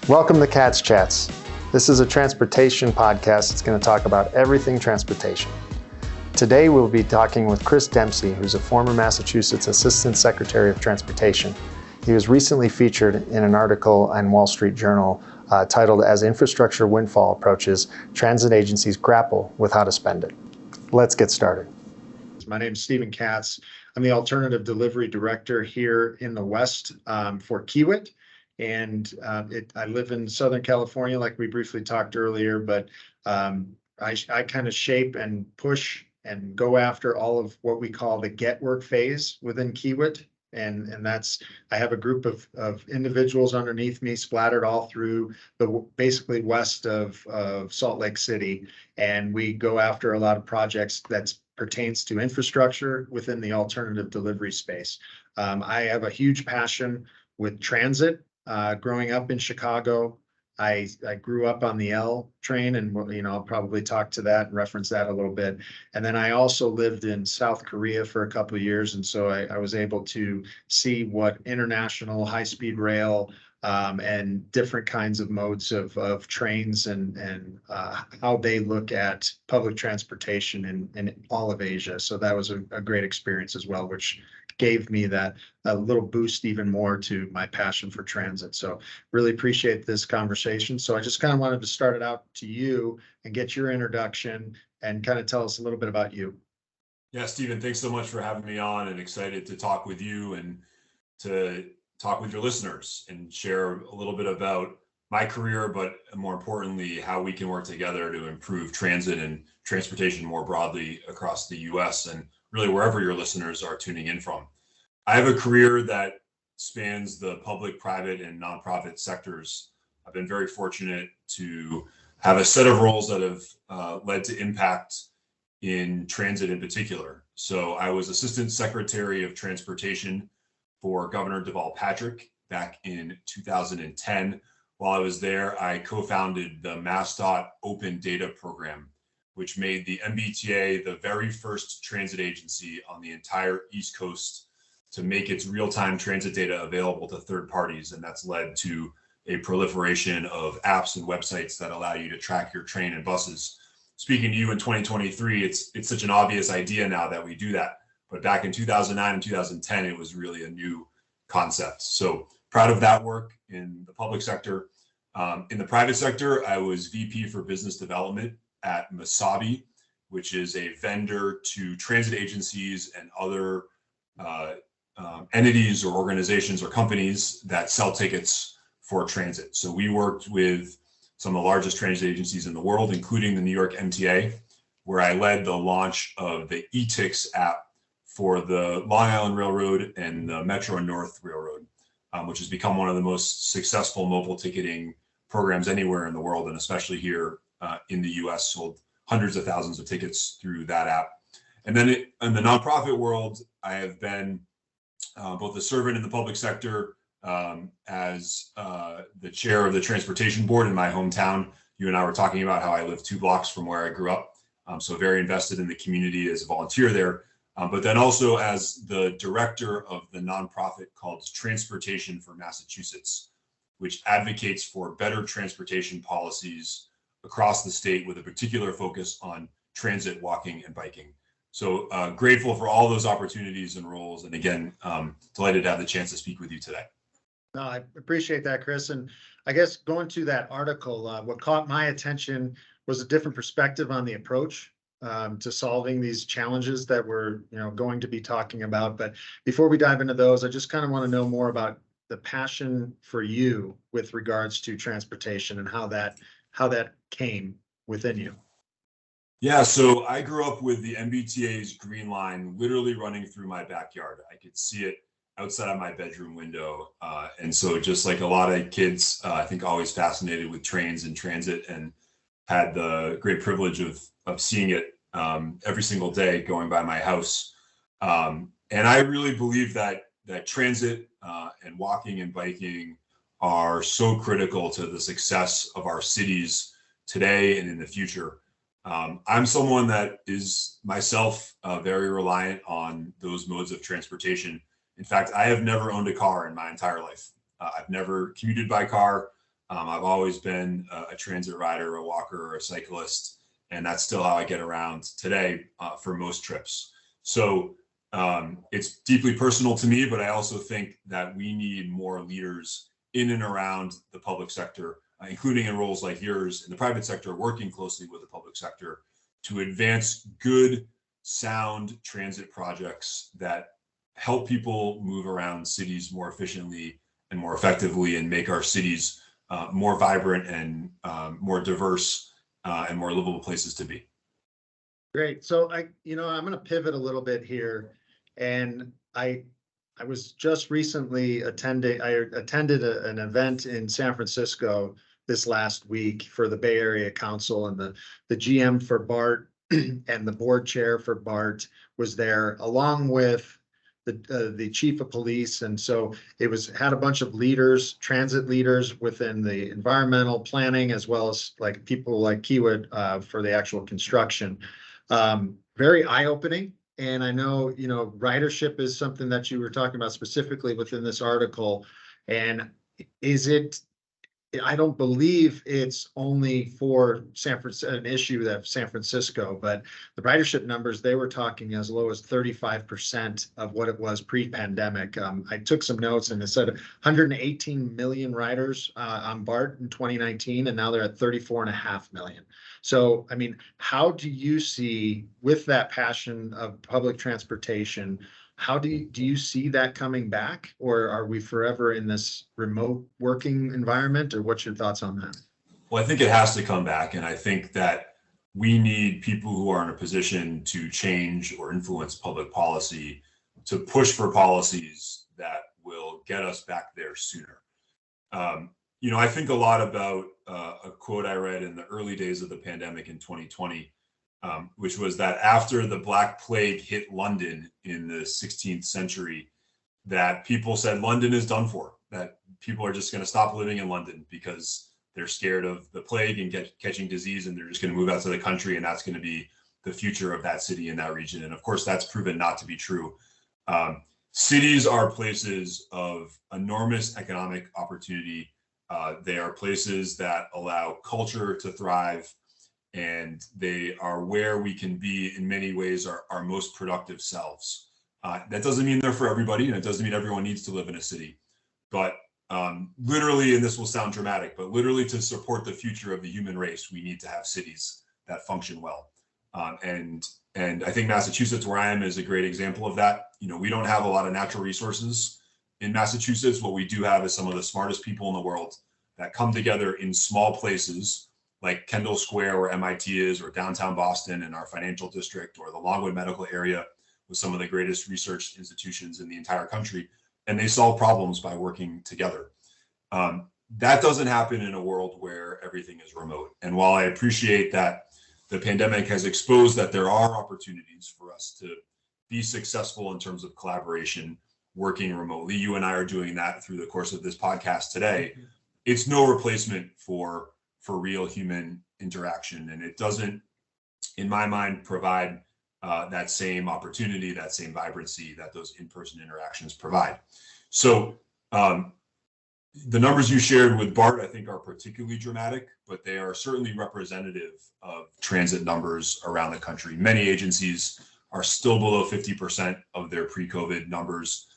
Welcome to Cat's Chats. This is a transportation podcast that's going to talk about everything transportation. Today we'll be talking with Chris Dempsey, who's a former Massachusetts Assistant Secretary of Transportation. He was recently featured in an article on Wall Street Journal titled as Infrastructure Windfall Approaches, Transit Agencies Grapple with How to Spend It. Let's get started. My name is Stephen Katz. I'm the Alternative Delivery Director here in the West for Kiewit. And I live in Southern California, like we briefly talked earlier, but I kind of shape and push and go after all of what we call the get work phase within Kiewit. And that's, I have a group of individuals underneath me splattered all through the basically west of Salt Lake City. And we go after a lot of projects that pertains to infrastructure within the alternative delivery space. I have a huge passion with transit. Growing up in Chicago, I grew up on the L train, and I'll probably talk to that and reference that a little bit. And then I also lived in South Korea for a couple of years, and so I was able to see what international high-speed rail and different kinds of modes of trains and how they look at public transportation in all of Asia. So that was a great experience as well, which gave me that a little boost even more to my passion for transit. So really appreciate this conversation. So I just kind of wanted to start it out to you and get your introduction and kind of tell us a little bit about you. Yeah, Stephen, thanks so much for having me on, and excited to talk with you and to talk with your listeners and share a little bit about my career, but more importantly, how we can work together to improve transit and transportation more broadly across the US and really wherever your listeners are tuning in from. I have a career that spans the public, private, and nonprofit sectors. I've been very fortunate to have a set of roles that have led to impact in transit in particular. So I was Assistant Secretary of Transportation for Governor Deval Patrick back in 2010. While I was there, I co-founded the MassDOT Open Data Program, which made the MBTA the very first transit agency on the entire East Coast to make its real-time transit data available to third parties. And that's led to a proliferation of apps and websites that allow you to track your train and buses. Speaking to you in 2023, it's such an obvious idea now that we do that. But back in 2009 and 2010, it was really a new concept. So proud of that work in the public sector. In the private sector, I was VP for Business Development at Masabi, which is a vendor to transit agencies and other entities or organizations or companies that sell tickets for transit. So we worked with some of the largest transit agencies in the world, including the New York MTA, where I led the launch of the eTix app for the Long Island Railroad and the Metro North Railroad, which has become one of the most successful mobile ticketing programs anywhere in the world, and especially here in the US, sold hundreds of thousands of tickets through that app. And then in the nonprofit world, I have been both a servant in the public sector as the chair of the transportation board in my hometown. You and I were talking about how I live 2 blocks from where I grew up. So very invested in the community as a volunteer there. But then also as the director of the nonprofit called Transportation for Massachusetts, which advocates for better transportation policies across the state with a particular focus on transit, walking, and biking. So grateful for all those opportunities and roles. And again, delighted to have the chance to speak with you today. No, I appreciate that, Chris. And I guess going to that article, what caught my attention was a different perspective on the approach to solving these challenges that we're going to be talking about. But before we dive into those, I just kind of want to know more about the passion for you with regards to transportation and how that came within you. Yeah, so I grew up with the MBTA's Green Line literally running through my backyard. I could see it outside of my bedroom window. And so just like a lot of kids, I think always fascinated with trains and transit, and had the great privilege of seeing it every single day going by my house. And I really believe that transit and walking and biking are so critical to the success of our cities today and in the future. I'm someone that is myself very reliant on those modes of transportation. In fact, I have never owned a car in my entire life. I've never commuted by car. I've always been a transit rider, a walker, or a cyclist, and that's still how I get around today for most trips. So it's deeply personal to me, but I also think that we need more leaders in and around the public sector, including in roles like yours in the private sector, working closely with the public sector to advance good, sound transit projects that help people move around cities more efficiently and more effectively and make our cities more vibrant and more diverse and more livable places to be. Great. So I'm going to pivot a little bit here, and I was just recently attended an event in San Francisco this last week for the Bay Area Council, and the GM for BART and the board chair for BART was there, along with the chief of police. And so it had a bunch of leaders, transit leaders within the environmental planning, as well as like people like Kiewit for the actual construction. Very eye-opening. And I know, ridership is something that you were talking about specifically within this article. And I don't believe it's only for an issue of San Francisco, but the ridership numbers, they were talking as low as 35% of what it was pre-pandemic. I took some notes, and it said 118 million riders on BART in 2019, and now they're at 34.5 million. So, I mean, how do you see, with that passion of public transportation, how do you see that coming back, or are we forever in this remote working environment, or what's your thoughts on that? Well, I think it has to come back, and I think that we need people who are in a position to change or influence public policy to push for policies that will get us back there sooner. I think a lot about a quote I read in the early days of the pandemic in 2020, which was that after the Black Plague hit London in the 16th century, that people said London is done for, that people are just going to stop living in London because they're scared of the plague and catching disease, and they're just going to move out to the country, and that's going to be the future of that city in that region. And of course, that's proven not to be true. Cities are places of enormous economic opportunity. They are places that allow culture to thrive, and they are where we can be, in many ways, our most productive selves. That doesn't mean they're for everybody, and it doesn't mean everyone needs to live in a city. But literally, and this will sound dramatic, but literally to support the future of the human race, we need to have cities that function well. And I think Massachusetts, where I am, is a great example of that. We don't have a lot of natural resources in Massachusetts. What we do have is some of the smartest people in the world that come together in small places like Kendall Square, where MIT is, or downtown Boston in our financial district, or the Longwood Medical area with some of the greatest research institutions in the entire country. And they solve problems by working together. That doesn't happen in a world where everything is remote. And while I appreciate that the pandemic has exposed that there are opportunities for us to be successful in terms of collaboration, working remotely, you and I are doing that through the course of this podcast today. It's no replacement for real human interaction. And it doesn't, in my mind, provide that same opportunity, that same vibrancy that those in-person interactions provide. So the numbers you shared with BART, I think, are particularly dramatic, but they are certainly representative of transit numbers around the country. Many agencies are still below 50% of their pre-COVID numbers.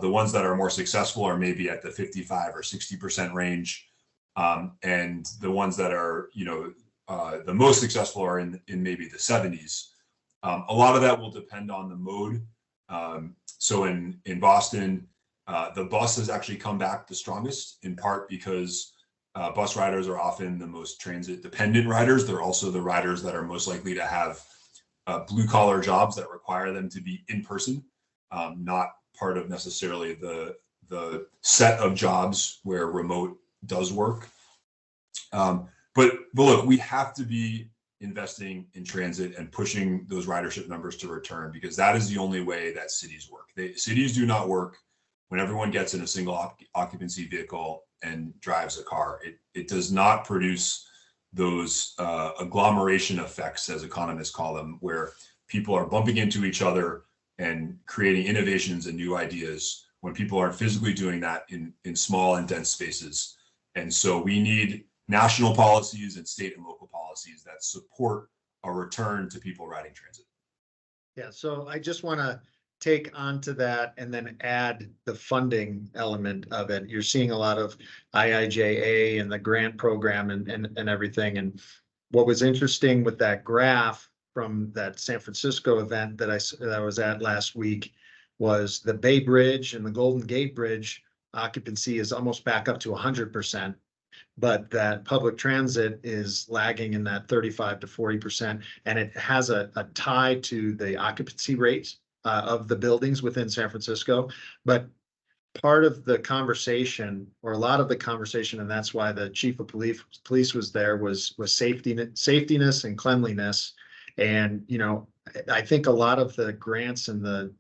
The ones that are more successful are maybe at the 55 or 60% range. And the ones that are, the most successful are in maybe the 70s. A lot of that will depend on the mode. So in Boston, the bus has actually come back the strongest, in part because bus riders are often the most transit dependent riders. They're also the riders that are most likely to have blue collar jobs that require them to be in person, not part of necessarily the set of jobs where remote does work. But look, we have to be investing in transit and pushing those ridership numbers to return, because that is the only way that cities work. Cities do not work when everyone gets in a single occupancy vehicle and drives a car. It does not produce those agglomeration effects, as economists call them, where people are bumping into each other and creating innovations and new ideas when people aren't physically doing that in small and dense spaces. And so we need national policies and state and local policies that support a return to people riding transit. Yeah, so I just want to take onto that and then add the funding element of it. You're seeing a lot of IIJA and the grant program and everything. And what was interesting with that graph from that San Francisco event that I was at last week was the Bay Bridge and the Golden Gate Bridge occupancy is almost back up to 100%. But that public transit is lagging in that 35 to 40%. And it has a tie to the occupancy rate of the buildings within San Francisco. But part of the conversation, or a lot of the conversation, and that's why the chief of police was there, was safetiness and cleanliness. And, you know, I think a lot of the grants and the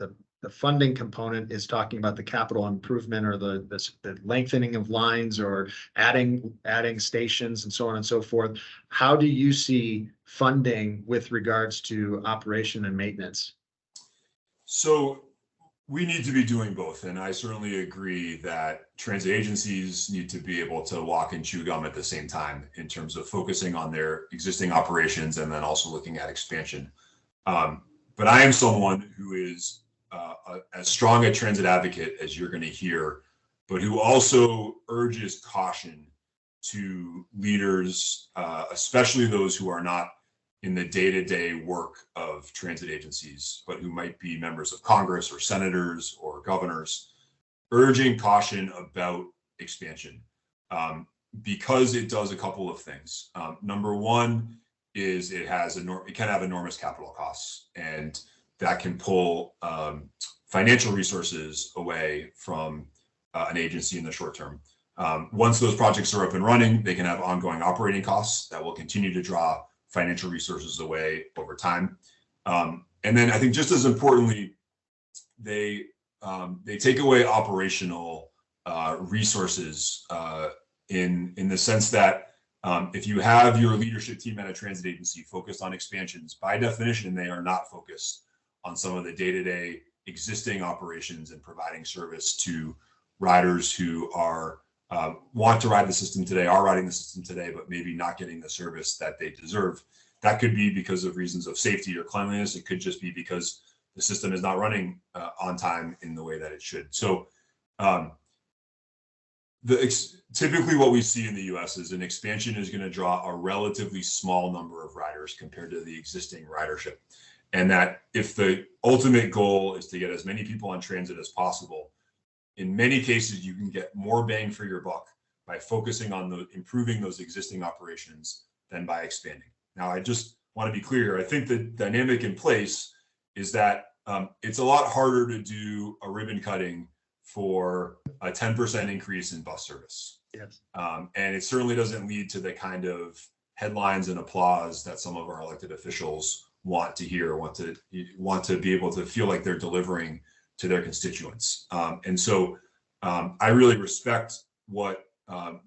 funding component is talking about the capital improvement or the lengthening of lines or adding stations and so on and so forth. How do you see funding with regards to operation and maintenance? So we need to be doing both. And I certainly agree that transit agencies need to be able to walk and chew gum at the same time in terms of focusing on their existing operations and then also looking at expansion. But I am someone who is as strong a transit advocate as you're going to hear, but who also urges caution to leaders, especially those who are not in the day-to-day work of transit agencies, but who might be members of Congress or senators or governors, urging caution about expansion because it does a couple of things. Number one is it can have enormous capital costs, and that can pull financial resources away from an agency in the short term. Once those projects are up and running, they can have ongoing operating costs that will continue to draw financial resources away over time. And then I think just as importantly, they take away operational resources in the sense that if you have your leadership team at a transit agency focused on expansions, by definition, they are not focused on some of the day-to-day existing operations and providing service to riders who are want to ride the system today, are riding the system today, but maybe not getting the service that they deserve. That could be because of reasons of safety or cleanliness. It could just be because the system is not running on time in the way that it should. So typically what we see in the US is an expansion is going to draw a relatively small number of riders compared to the existing ridership. And that if the ultimate goal is to get as many people on transit as possible, in many cases, you can get more bang for your buck by focusing on improving those existing operations than by expanding. Now, I just want to be clear. I think the dynamic in place is that it's a lot harder to do a ribbon cutting for a 10% increase in bus service. Yes. And it certainly doesn't lead to the kind of headlines and applause that some of our elected officials want to hear, want to be able to feel like they're delivering to their constituents. And so I really respect what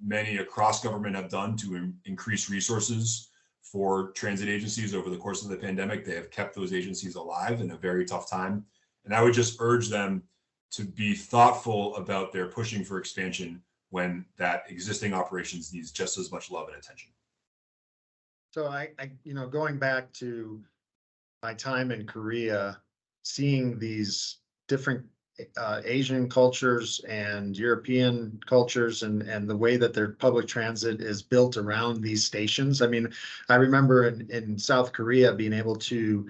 many across government have done to increase resources for transit agencies over the course of the pandemic. They have kept those agencies alive in a very tough time. And I would just urge them to be thoughtful about their pushing for expansion when that existing operations needs just as much love and attention. So I going back to my time in Korea, seeing these different Asian cultures and European cultures and the way that their public transit is built around these stations. I mean, I remember in South Korea being able to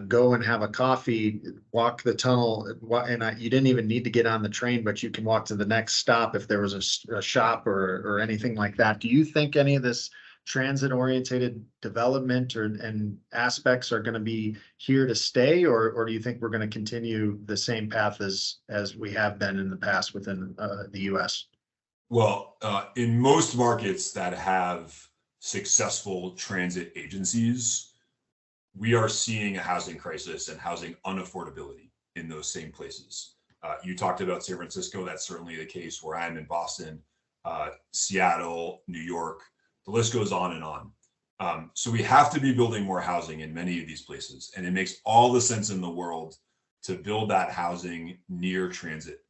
go and have a coffee, walk the tunnel, and you didn't even need to get on the train, but you can walk to the next stop if there was a shop or anything like that. Do you think any of this transit-oriented development and aspects are going to be here to stay, or do you think we're going to continue the same path as we have been in the past within the U.S.? Well, in most markets that have successful transit agencies, we are seeing a housing crisis and housing unaffordability in those same places. You talked about San Francisco. That's certainly the case where I'm in Boston, Seattle, New York. The list goes on and on. So we have to be building more housing in many of these places. And it makes all the sense in the world to build that housing near transit.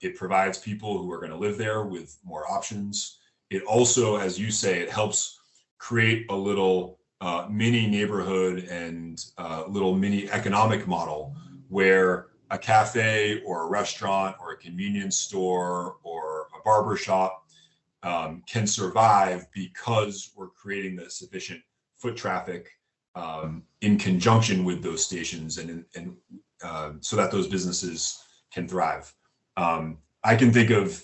It provides people who are going to live there with more options. it also, as you say, it helps create a little mini neighborhood and little mini economic model where a cafe or a restaurant or a convenience store or a barber shop can survive because we're creating the sufficient foot traffic in conjunction with those stations and so that those businesses can thrive. I can think of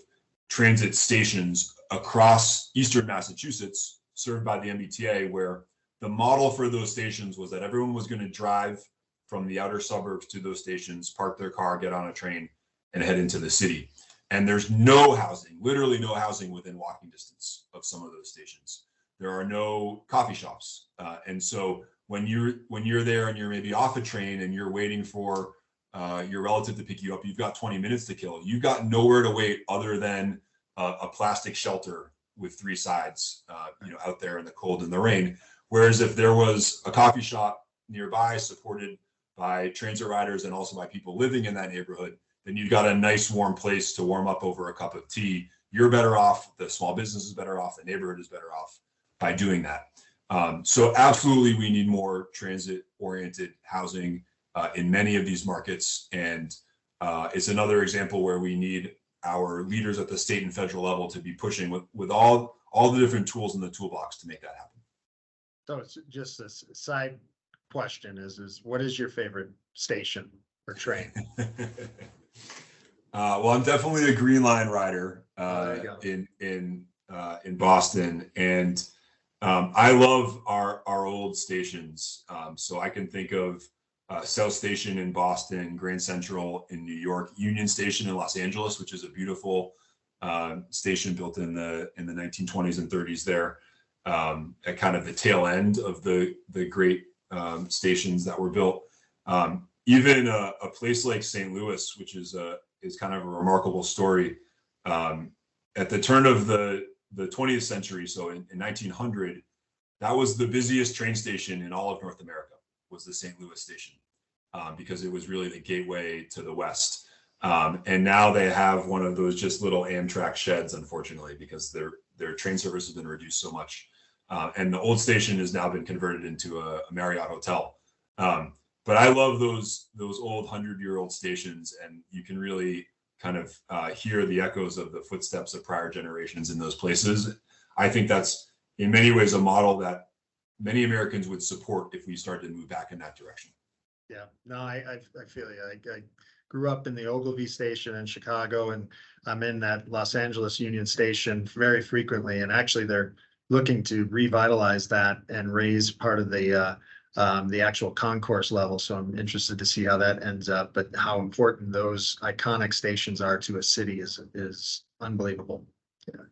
transit stations across Eastern Massachusetts served by the MBTA where the model for those stations was that everyone was going to drive from the outer suburbs to those stations, park their car, get on a train, and head into the city. And there's no housing, literally no housing within walking distance of some of those stations. There are no coffee shops. And so when you're there and you're maybe off a train and you're waiting for your relative to pick you up, you've got 20 minutes to kill. You've got nowhere to wait other than a plastic shelter with 3 sides, out there in the cold and the rain. Whereas if there was a coffee shop nearby supported by transit riders and also by people living in that neighborhood, then you've got a nice warm place to warm up over a cup of tea. You're better off, the small business is better off, the neighborhood is better off by doing that. So absolutely we need more transit-oriented housing in many of these markets. And it's another example where we need our leaders at the state and federal level to be pushing with all the different tools in the toolbox to make that happen. So it's just a side question is what is your favorite station or train? Well, I'm definitely a Green Line rider in Boston, and I love our old stations. So I can think of South Station in Boston, Grand Central in New York, Union Station in Los Angeles, which is a beautiful station built in the 1920s and 30s there, at kind of the tail end of the great stations that were built. Even a place like St. Louis, which is kind of a remarkable story. At the turn of the 20th century, so in 1900, that was the busiest train station in all of North America, was the St. Louis station, because it was really the gateway to the West. And now they have one of those just little Amtrak sheds, unfortunately, because their train service has been reduced so much. And the old station has now been converted into a Marriott hotel. But I love those old 100-year-old stations, and you can really kind of hear the echoes of the footsteps of prior generations in those places. I think that's in many ways a model that many Americans would support if we started to move back in that direction. Yeah, no, I feel you. I grew up in the Ogilvy station in Chicago, and I'm in that Los Angeles Union Station very frequently. And actually, they're looking to revitalize that and raise part of the actual concourse level. So I'm interested to see how that ends up. But how important those iconic stations are to a city is unbelievable,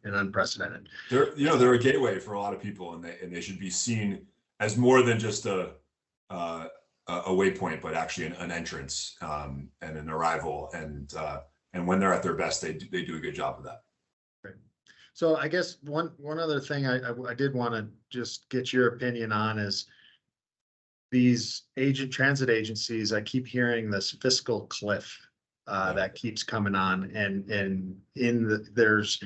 and unprecedented. They're a gateway for a lot of people, and they should be seen as more than just a waypoint, but actually an entrance and an arrival. And when they're at their best, they do a good job of that. Great. So I guess one other thing I did want to just get your opinion on is these transit agencies. I keep hearing this fiscal cliff that keeps coming on, and there's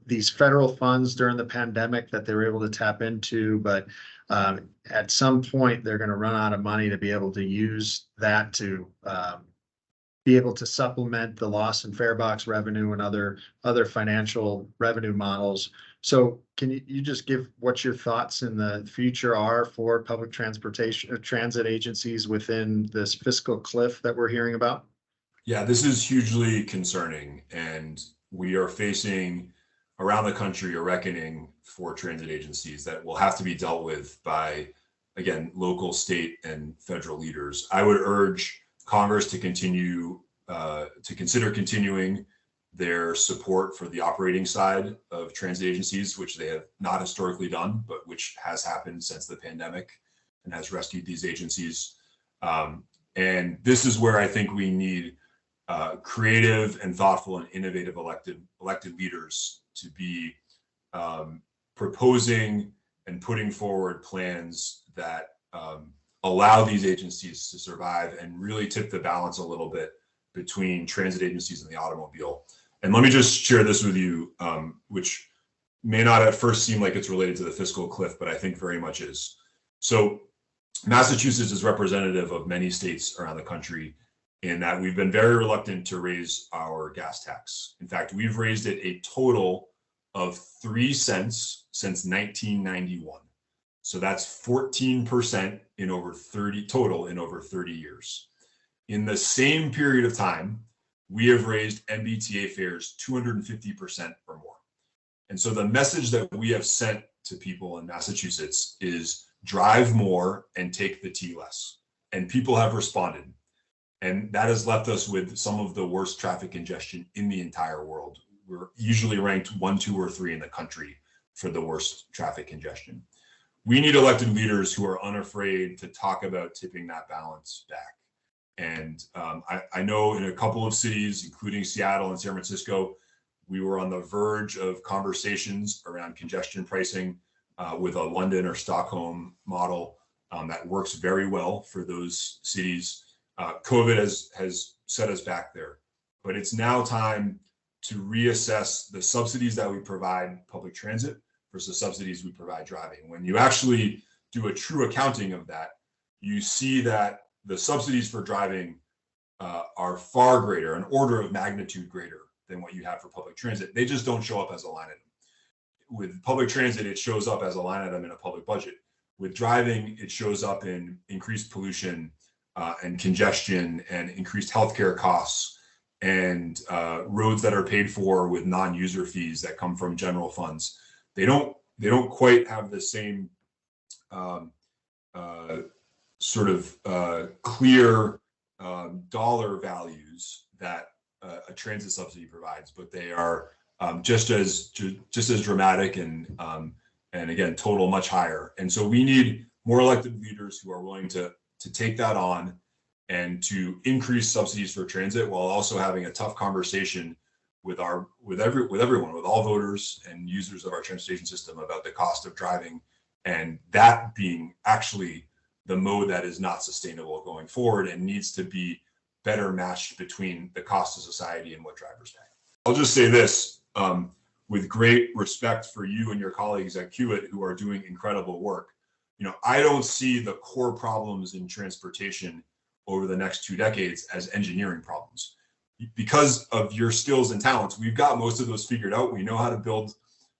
these federal funds during the pandemic that they were able to tap into, but at some point they're going to run out of money to be able to use that to be able to supplement the loss in fare box revenue and other financial revenue models. So can you just give what your thoughts in the future are for public transportation transit agencies within this fiscal cliff that we're hearing about? Yeah, this is hugely concerning, and we are facing around the country a reckoning for transit agencies that will have to be dealt with by, again, local, state, and federal leaders. I would urge Congress to consider continuing their support for the operating side of transit agencies, which they have not historically done, but which has happened since the pandemic and has rescued these agencies. And this is where I think we need creative and thoughtful and innovative elected leaders to be proposing and putting forward plans that allow these agencies to survive and really tip the balance a little bit between transit agencies and the automobile. And let me just share this with you, which may not at first seem like it's related to the fiscal cliff, but I think very much is. So Massachusetts is representative of many states around the country in that we've been very reluctant to raise our gas tax. In fact, we've raised it a total of 3 cents since 1991. So that's 14% in over 30 years. In the same period of time, we have raised MBTA fares 250% or more. And so the message that we have sent to people in Massachusetts is drive more and take the T less. And people have responded. And that has left us with some of the worst traffic congestion in the entire world. We're usually ranked 1, 2, or 3 in the country for the worst traffic congestion. We need elected leaders who are unafraid to talk about tipping that balance back. And I know in a couple of cities, including Seattle and San Francisco, we were on the verge of conversations around congestion pricing with a London or Stockholm model that works very well for those cities. COVID has set us back there, but it's now time to reassess the subsidies that we provide public transit versus subsidies we provide driving. When you actually do a true accounting of that, you see that the subsidies for driving are far greater, an order of magnitude greater than what you have for public transit. They just don't show up as a line item. With public transit, it shows up as a line item in a public budget. With driving, it shows up in increased pollution and congestion and increased healthcare costs and roads that are paid for with non-user fees that come from general funds. They don't quite have the same sort of clear dollar values that a transit subsidy provides, but they are just as dramatic and again, total much higher. And so we need more elected leaders who are willing to take that on and to increase subsidies for transit while also having a tough conversation with everyone, with all voters and users of our transportation system about the cost of driving, and that being actually the mode that is not sustainable going forward and needs to be better matched between the cost of society and what drivers pay. I'll just say this, with great respect for you and your colleagues at Kiewit who are doing incredible work. I don't see the core problems in transportation over the next 2 decades as engineering problems. Because of your skills and talents, we've got most of those figured out. We know how to build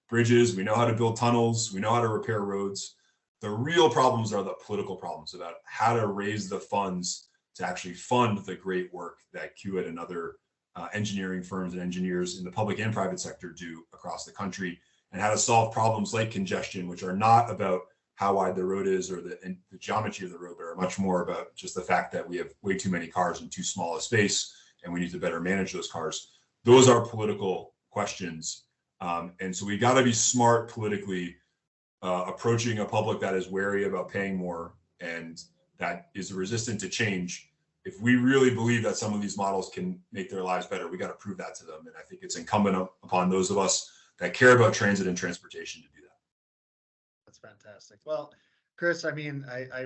bridges, we know how to build tunnels, we know how to repair roads. The real problems are the political problems about how to raise the funds to actually fund the great work that Kiewit and other engineering firms and engineers in the public and private sector do across the country, and how to solve problems like congestion, which are not about how wide the road is or the geometry of the road, but are much more about just the fact that we have way too many cars in too small a space, and we need to better manage those cars. Those are political questions. And so we got to be smart politically, approaching a public that is wary about paying more and that is resistant to change. If we really believe that some of these models can make their lives better, we got to prove that to them. And I think it's incumbent upon those of us that care about transit and transportation to do that. That's fantastic. Well, Chris, I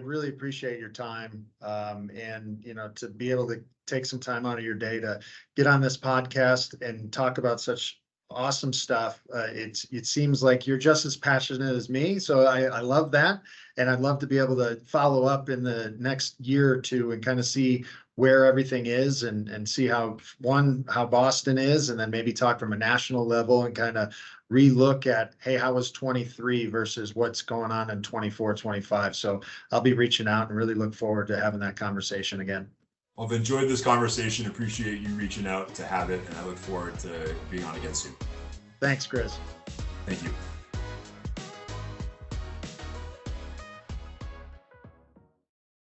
really appreciate your time, and to be able to take some time out of your day to get on this podcast and talk about such awesome stuff. It seems like you're just as passionate as me, so I love that, and I'd love to be able to follow up in the next year or two and kind of see where everything is and see how Boston is, and then maybe talk from a national level and kind of relook at, hey, how was 23 versus what's going on in 24, 25. So I'll be reaching out and really look forward to having that conversation again. I've enjoyed this conversation. Appreciate you reaching out to have it, and I look forward to being on again soon. Thanks, Chris.